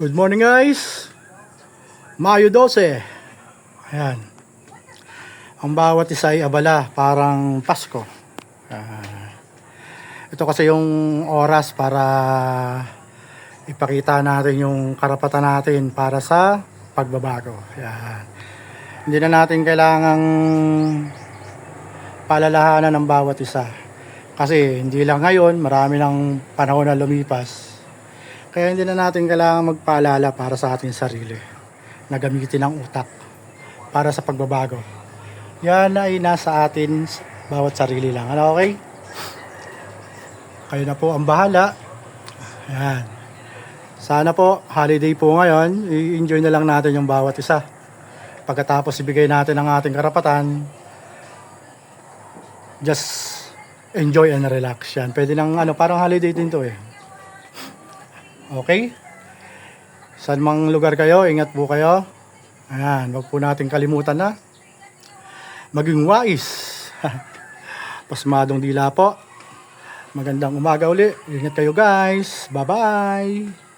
Good morning guys. Mayo 12. Ayan. Ang bawat isa ay abala, parang Pasko. Ito kasi yung oras para ipakita natin yung karapatan natin para sa pagbabago. Ayan. Hindi na natin kailangang palalahanan ng bawat isa. Kasi hindi lang ngayon, marami ng panahon na lumipas. Kaya hindi na natin kailangan magpaalala para sa ating sarili na gamitin ang utak para sa pagbabago. Yan ay nasa atin bawat sarili lang. Ano, okay? Kayo na po ang bahala. Yan. Sana po, holiday po ngayon, i-enjoy na lang natin yung bawat isa. Pagkatapos ibigay natin ang ating karapatan, just enjoy and relax yan. Pwede nang parang holiday din to eh. Okay? Saan mang lugar kayo, ingat po kayo. Ayan, wag po natin kalimutan na maging wais. Pasmadong dila po. Magandang umaga uli. Ingat kayo guys. Bye-bye.